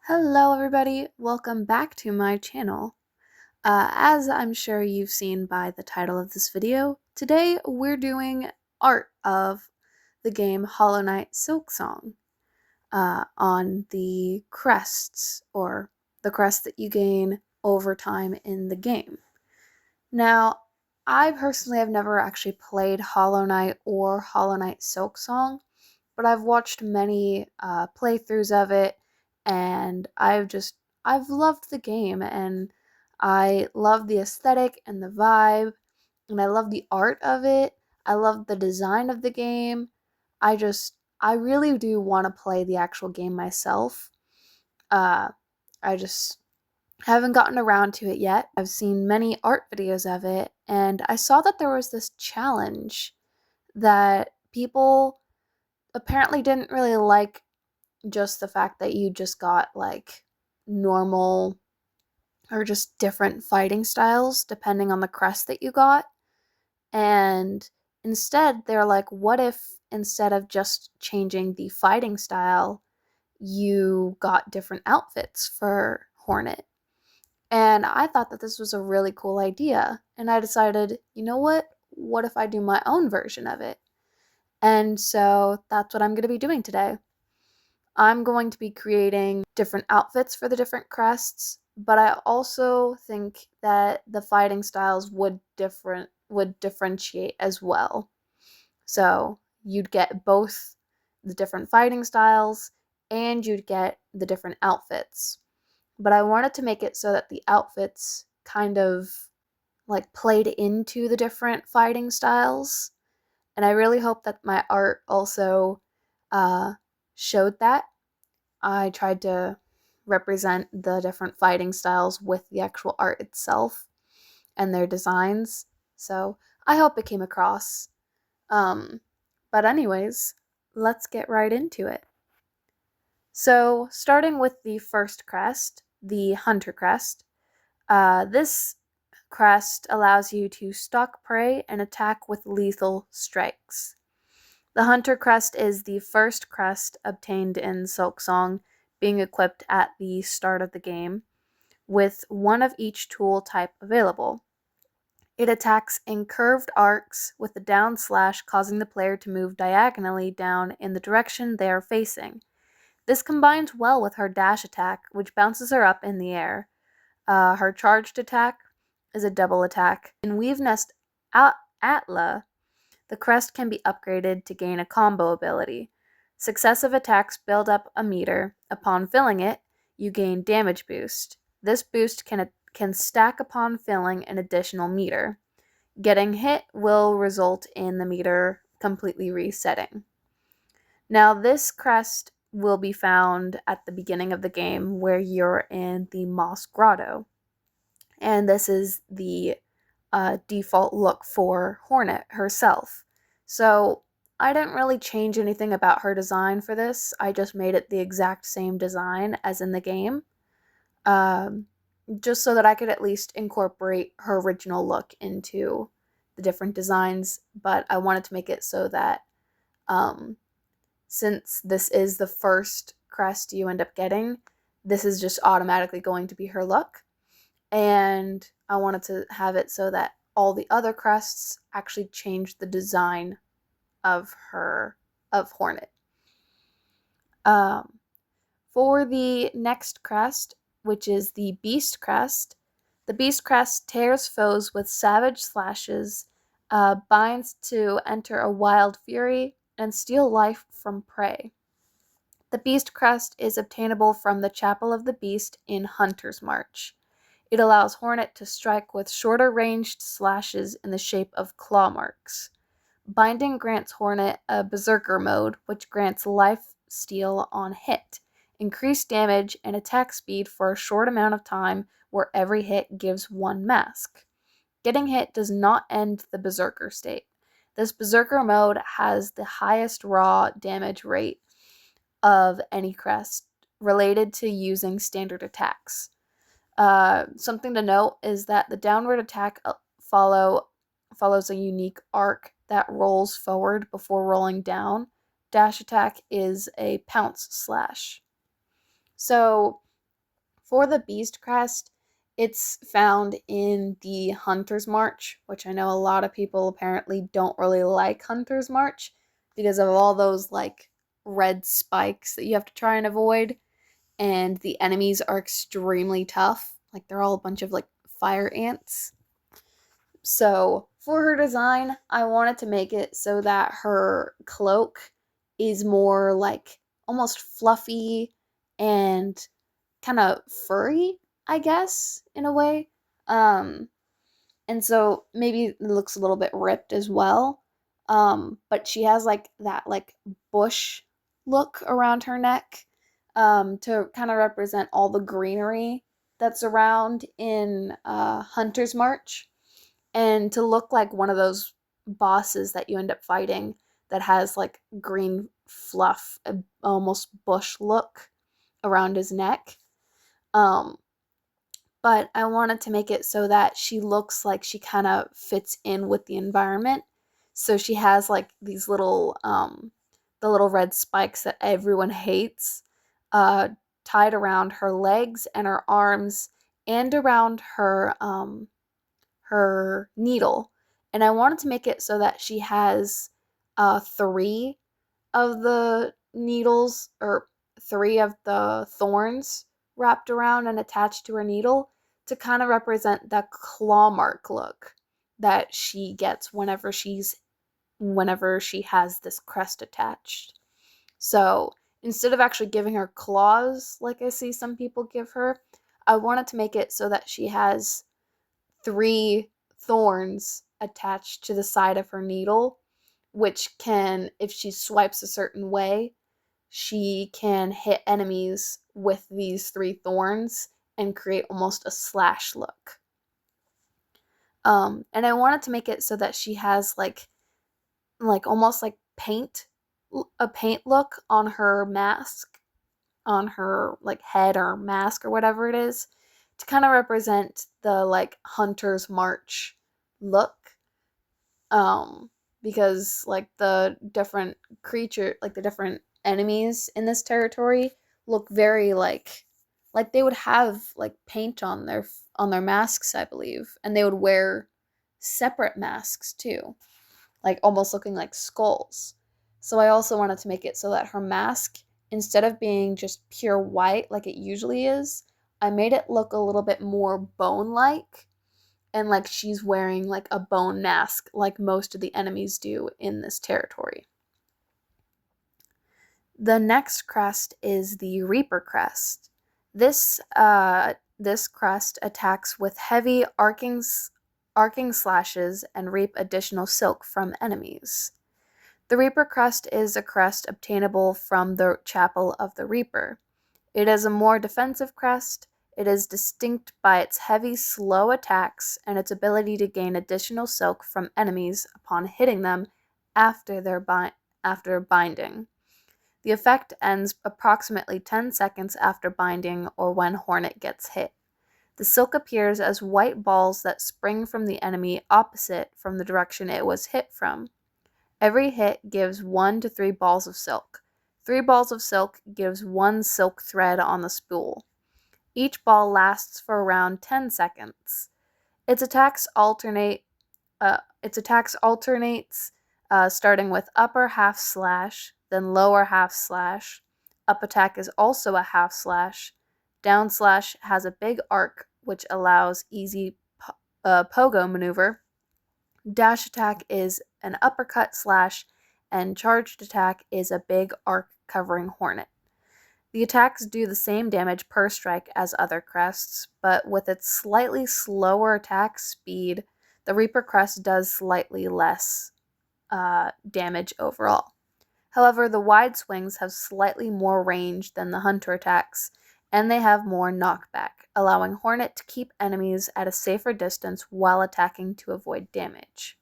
Hello everybody, welcome back to my channel. As I'm sure you've seen by the title of this video, today we're doing art of the game Hollow Knight Silksong on the crests, or the crest that you gain over time in the game. Now, I personally have never actually played Hollow Knight or Hollow Knight Silksong, but I've watched many playthroughs of it, and I've loved the game, and I love the aesthetic and the vibe, and I love the art of it. I love the design of the game. I really do want to play the actual game myself. Uh, I just haven't gotten around to it yet. I've seen many art videos of it, and I saw that there was this challenge that people apparently didn't really like, just the fact that you just got like normal or just different fighting styles depending on the crest that you got. And instead, they're like, what if instead of just changing the fighting style, you got different outfits for Hornet? And I thought that this was a really cool idea. And I decided, you know what? What if I do my own version of it? And so that's what I'm going to be doing today. I'm going to be creating different outfits for the different crests, but I also think that the fighting styles would differentiate as well. So you'd get both the different fighting styles and you'd get the different outfits. But I wanted to make it so that the outfits kind of like played into the different fighting styles. And I really hope that my art also showed that. I tried to represent the different fighting styles with the actual art itself and their designs. So I hope it came across. But anyways, let's get right into it. So starting with the first crest, the Hunter Crest. This crest allows you to stalk prey and attack with lethal strikes. The Hunter Crest is the first crest obtained in Silksong, being equipped at the start of the game, with one of each tool type available. It attacks in curved arcs with a down slash, causing the player to move diagonally down in the direction they are facing. This combines well with her dash attack, which bounces her up in the air. Her charged attack is a double attack. In Weave Nest Atla, the crest can be upgraded to gain a combo ability. Successive attacks build up a meter. Upon filling it, you gain damage boost. This boost can stack upon filling an additional meter. Getting hit will result in the meter completely resetting. Now, this crest will be found at the beginning of the game where you're in the Moss Grotto. And this is the default look for Hornet herself. So I didn't really change anything about her design for this. I just made it the exact same design as in the game, just so that I could at least incorporate her original look into the different designs. But I wanted to make it so that since this is the first crest you end up getting, this is just automatically going to be her look. And I wanted to have it so that all the other crests actually change the design of Hornet. For the next crest, which is the Beast Crest, the Beast Crest tears foes with savage slashes, binds to enter a wild fury, and steal life from prey. The Beast Crest is obtainable from the Chapel of the Beast in Hunter's March. It allows Hornet to strike with shorter ranged slashes in the shape of claw marks. Binding grants Hornet a Berserker mode, which grants life steal on hit, increased damage, and attack speed for a short amount of time, where every hit gives one mask. Getting hit does not end the Berserker state. This Berserker mode has the highest raw damage rate of any crest related to using standard attacks. Something to note is that the downward attack follows a unique arc that rolls forward before rolling down. Dash attack is a pounce slash. So For the Beast Crest, it's found in the Hunter's March, which I know a lot of people apparently don't really like Hunter's March because of all those like red spikes that you have to try and avoid, and the enemies are extremely tough. Like they're all a bunch of like fire ants. So for her design, I wanted to make it so that her cloak is more like almost fluffy and kind of furry, I guess, in a way. Um, and so maybe it looks a little bit ripped as well. But she has like that like bush look around her neck, to kind of represent all the greenery that's around in Hunter's March, and to look like one of those bosses that you end up fighting that has like green fluff, almost bush look around his neck. Um, but I wanted to make it so that she looks like she kind of fits in with the environment. So she has like these little the little red spikes that everyone hates, uh tied around her legs and her arms and around her needle. And I wanted to make it so that she has three of the needles, or three of the thorns wrapped around and attached to her needle, to kind of represent that claw mark look that she gets whenever she has this crest attached. So instead of actually giving her claws like I see some people give her, I wanted to make it so that she has three thorns attached to the side of her needle, which can, if she swipes a certain way, she can hit enemies with these three thorns and create almost a slash look. And I wanted to make it so that she has like almost like a paint look on her mask, on her like head or mask or whatever it is, to kind of represent the like Hunter's March look. Um, because like the different like the different enemies in this territory look very like they would have like paint on their masks, I believe, and they would wear separate masks too, like almost looking like skulls. So I also wanted to make it so that her mask, instead of being just pure white like it usually is, I made it look a little bit more bone-like, and like she's wearing like a bone mask like most of the enemies do in this territory. The next crest is the Reaper Crest. This crest attacks with heavy arcing slashes and reap additional silk from enemies. The Reaper Crest is a crest obtainable from the Chapel of the Reaper. It is a more defensive crest. It is distinct by its heavy, slow attacks and its ability to gain additional silk from enemies upon hitting them after binding. The effect ends approximately 10 seconds after binding or when Hornet gets hit. The silk appears as white balls that spring from the enemy opposite from the direction it was hit from. Every hit gives 1 to 3 balls of silk. 3 balls of silk gives 1 silk thread on the spool. Each ball lasts for around 10 seconds. Its attacks alternates, starting with upper half slash, then lower half slash. Up attack is also a half slash. Down slash has a big arc, which allows easy pogo maneuver. Dash attack is an uppercut slash, and charged attack is a big arc covering Hornet. The attacks do the same damage per strike as other crests, but with its slightly slower attack speed, the Reaper Crest does slightly less damage overall. However, the wide swings have slightly more range than the Hunter attacks, and they have more knockback, allowing Hornet to keep enemies at a safer distance while attacking to avoid damage.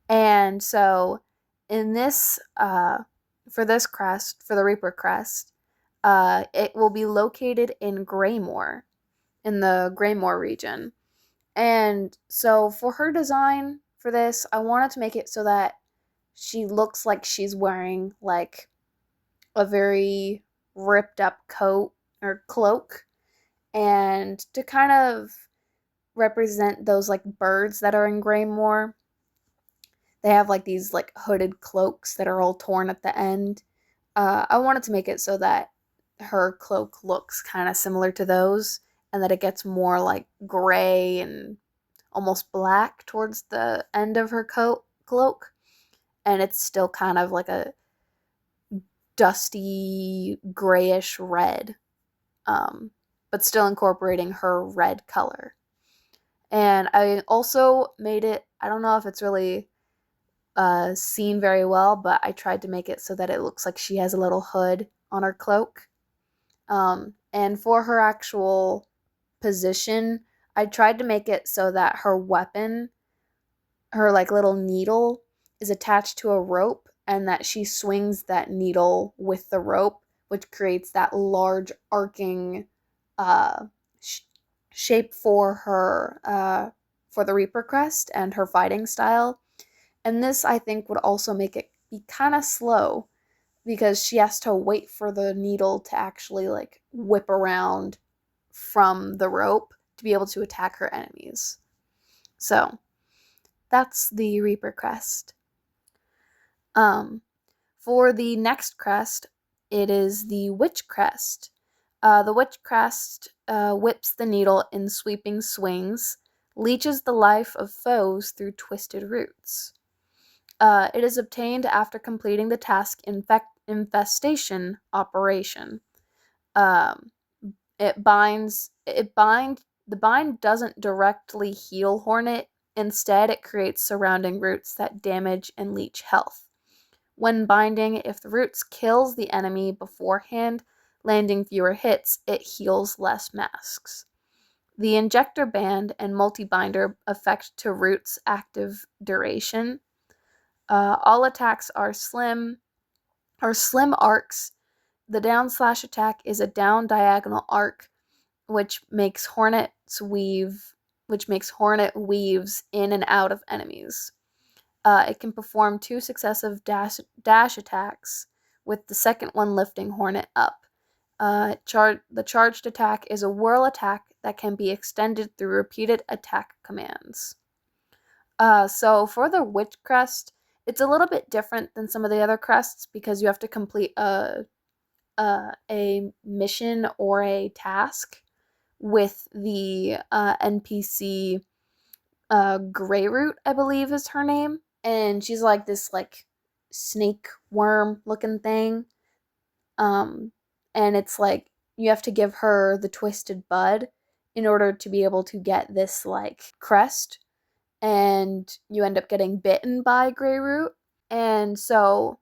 And so, in this, for this crest, for the Reaper Crest, it will be located in Greymoor, in the Greymoor region. And so for her design for this, I wanted to make it so that she looks like she's wearing like a very ripped up coat or cloak, And to kind of represent those like birds that are in Greymore, they have like these like hooded cloaks that are all torn at the end. I wanted to make it so that her cloak looks kind of similar to those, and that it gets more like gray and almost black towards the end of her cloak, and it's still kind of like a dusty grayish red, um, but still incorporating her red color. And I also made it, I don't know if it's really seen very well, but I tried to make it so that it looks like she has a little hood on her cloak. And for her actual position, I tried to make it so that her weapon, her like little needle, is attached to a rope, and that she swings that needle with the rope, which creates that large arcing uh, sh- shape for the Reaper crest and her fighting style. And this, I think, would also make it be kind of slow because she has to wait for the needle to actually like whip around from the rope to be able to attack her enemies. So that's the Reaper crest. Um, for the next crest, it is the Witch crest. The Witch crest whips the needle in sweeping swings, leeches the life of foes through twisted roots. It is obtained after completing the task infestation operation. Um, the bind doesn't directly heal Hornet. Instead, it creates surrounding roots that damage and leech health. When binding, if the roots kills the enemy beforehand, landing fewer hits, it heals less masks. The injector band and multi-binder affect to roots active duration. All attacks are slim arcs. The down slash attack is a down diagonal arc, which makes Hornet weaves in and out of enemies. It can perform 2 successive dash attacks, with the second one lifting Hornet up. The charged attack is a whirl attack that can be extended through repeated attack commands. So for the Witch crest, it's a little bit different than some of the other crests because you have to complete a mission or a task with the NPC Greyroot, I believe is her name, and she's like this like snake worm looking thing. Um, and it's like you have to give her the twisted bud in order to be able to get this like crest, and you end up getting bitten by Greyroot. And so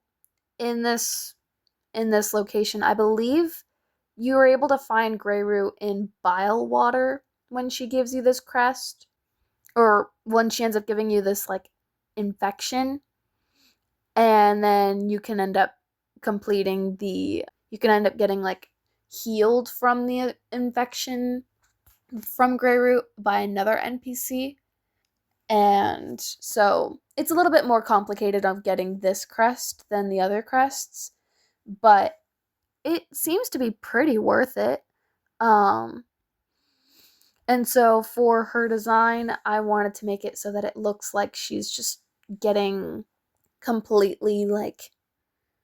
in this location, I believe you are able to find Greyroot in bile water when she gives you this crest, or when she ends up giving you this like infection, and then you can end up getting like healed from the infection from Greyroot by another NPC. And so it's a little bit more complicated of getting this crest than the other crests, but it seems to be pretty worth it. Um, and so for her design, I wanted to make it so that it looks like she's just getting completely like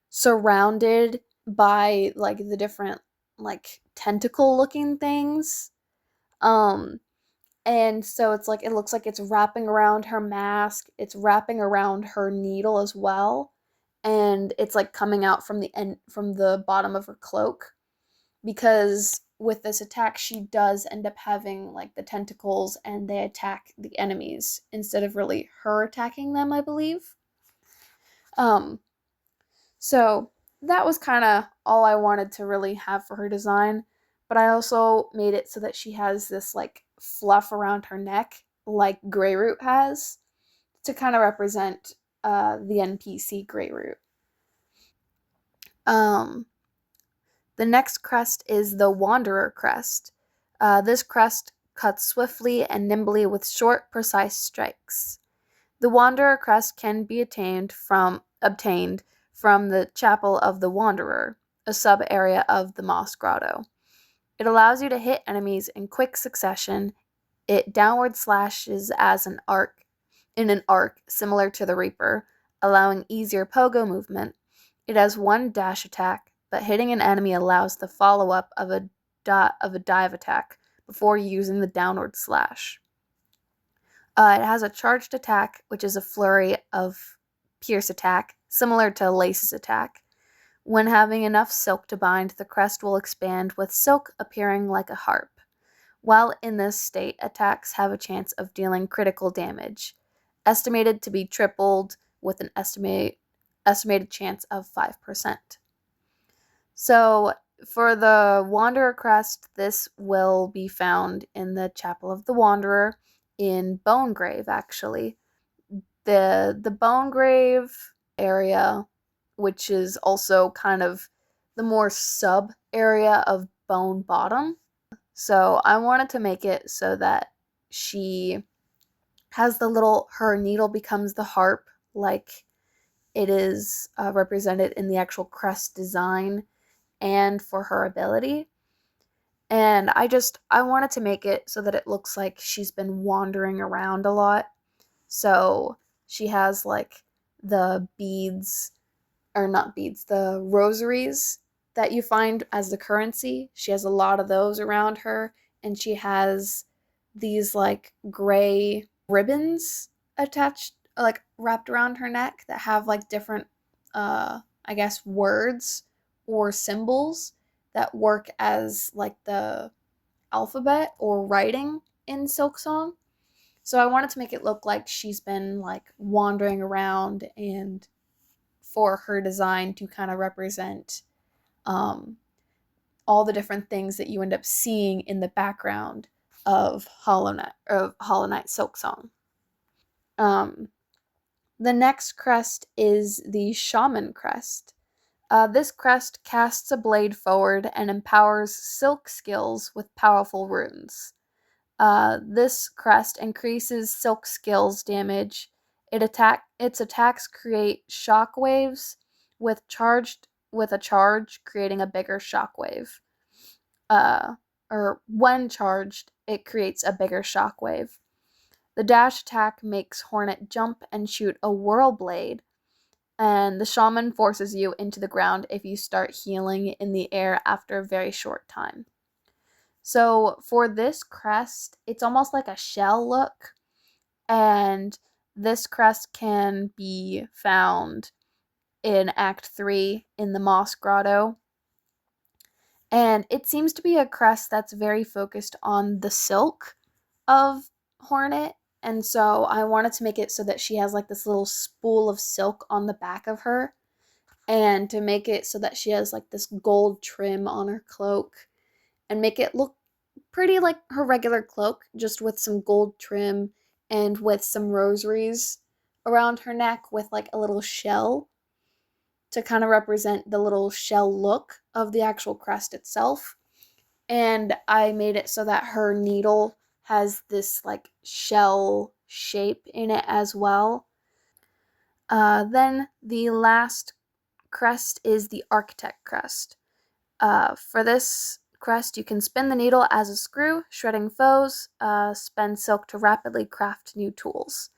surrounded by like the different like tentacle looking things. Um, and so it's like it looks like it's wrapping around her mask, it's wrapping around her needle as well, and it's like coming out from the bottom of her cloak, because with this attack she does end up having like the tentacles and they attack the enemies instead of really her attacking them, I believe. Um so that was kind of all I wanted to really have for her design, but I also made it so that she has this like fluff around her neck like Greyroot has, to kind of represent the NPC Greyroot. Um The next crest is the Wanderer crest. This crest cuts swiftly and nimbly with short, precise strikes. The Wanderer crest can be obtained from the Chapel of the Wanderer, a sub-area of the Moss Grotto. It allows you to hit enemies in quick succession. It downward slashes as an arc similar to the Reaper, allowing easier pogo movement. It has one dash attack, but hitting an enemy allows the follow-up of a dive attack before using the downward slash. It has a charged attack, which is a flurry of pierce attack, similar to Lace's attack. When having enough silk to bind, the crest will expand, with silk appearing like a harp. While in this state, attacks have a chance of dealing critical damage, estimated to be tripled with an estimated chance of 5%. So for the Wanderer crest, this will be found in the Chapel of the Wanderer in Bonegrave, actually. The Bonegrave area, which is also kind of the more sub area of Bone Bottom. So I wanted to make it so that she has her needle becomes the harp, like it is represented in the actual crest design and for her ability. And I wanted to make it so that it looks like she's been wandering around a lot. So she has like the beads, or not beads, the rosaries that you find as the currency. She has a lot of those around her, and she has these like gray ribbons attached, like wrapped around her neck, that have like different I guess words or symbols that work as like the alphabet or writing in Silksong. So I wanted to make it look like she's been like wandering around, and for her design to kind of represent all the different things that you end up seeing in the background of Hollow Knight Silksong. The next crest is the Shaman crest. This crest casts a blade forward and empowers silk skills with powerful runes. This crest increases silk skills damage. Its attacks create shockwaves with a charge, creating a bigger shockwave. Or when charged, it creates a bigger shockwave. The dash attack makes Hornet jump and shoot a whirl blade, and the Shaman forces you into the ground if you start healing in the air after a very short time. So for this crest, it's almost like a shell look, and this crest can be found in Act 3 in the Moss Grotto. And it seems to be a crest that's very focused on the silk of Hornet, and so I wanted to make it so that she has like this little spool of silk on the back of her, and to make it so that she has like this gold trim on her cloak, and make it look pretty like her regular cloak, just with some gold trim and with some rosaries around her neck with like a little shell to kind of represent the little shell look of the actual crest itself. And I made it so that her needle has this like shell shape in it as well. Then the last crest is the Architect crest. For this crest, you can spin the needle as a screw, shredding foes, spend silk to rapidly craft new tools.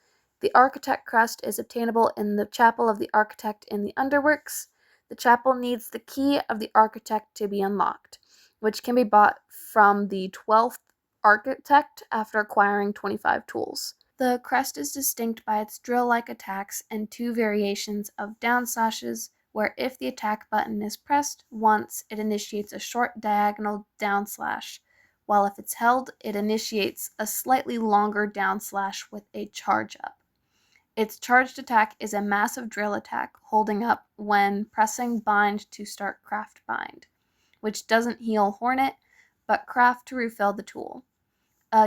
The Architect crest is obtainable in the Chapel of the Architect in the Underworks. The chapel needs the key of the Architect to be unlocked, which can be bought from the 12th Architect after acquiring 25 tools. The crest is distinct by its drill-like attacks and two variations of down slashes, where if the attack button is pressed once, it initiates a short diagonal down slash, while if it's held, it initiates a slightly longer down slash with a charge up. Its charged attack is a massive drill attack, holding up when pressing bind to start craft bind, which doesn't heal Hornet, but craft to refill the tool.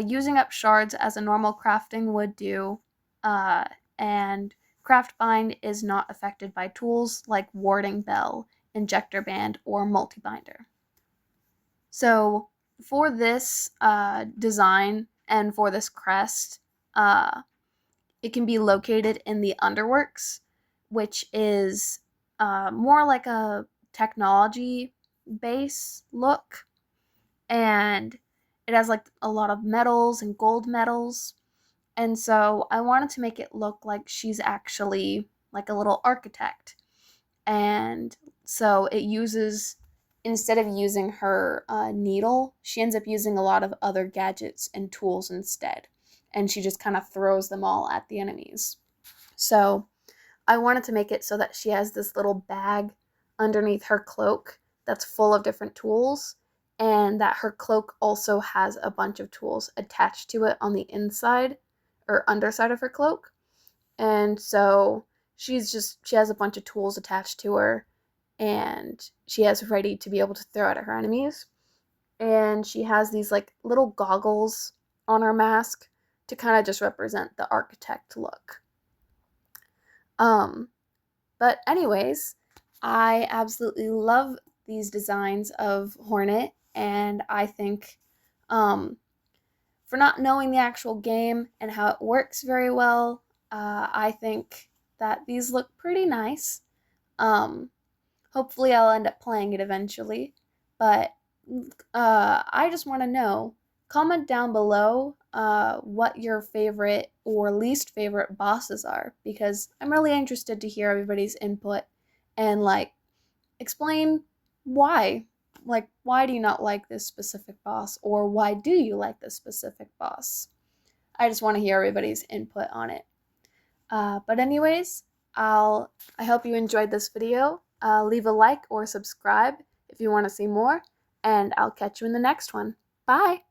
Using up shards as a normal crafting would do, and craft bind is not affected by tools like warding bell, injector band, or multi-binder. So for this design and for this crest, it can be located in the Underworks, which is more like a technology base look. and it has like a lot of medals and gold medals. And so I wanted to make it look like she's actually like a little architect. And so it uses, instead of using her needle, she ends up using a lot of other gadgets and tools instead. And she just kind of throws them all at the enemies. So I wanted to make it so that she has this little bag underneath her cloak that's full of different tools, and that her cloak also has a bunch of tools attached to it on the inside or underside of her cloak. And so she has a bunch of tools attached to her, and she has ready to be able to throw at her enemies. And she has these like little goggles on her mask to kind of just represent the architect look. But anyways, I absolutely love these designs of Hornet, and I think for not knowing the actual game and how it works very well, I think that these look pretty nice. Um, Hopefully I'll end up playing it eventually, but I just want to know, comment down below what your favorite or least favorite bosses are, because I'm really interested to hear everybody's input and like explain why. Like, why do you not like this specific boss, or why do you like this specific boss? I just want to hear everybody's input on it. But anyways, I hope you enjoyed this video. Leave a like or subscribe if you want to see more, and I'll catch you in the next one. Bye!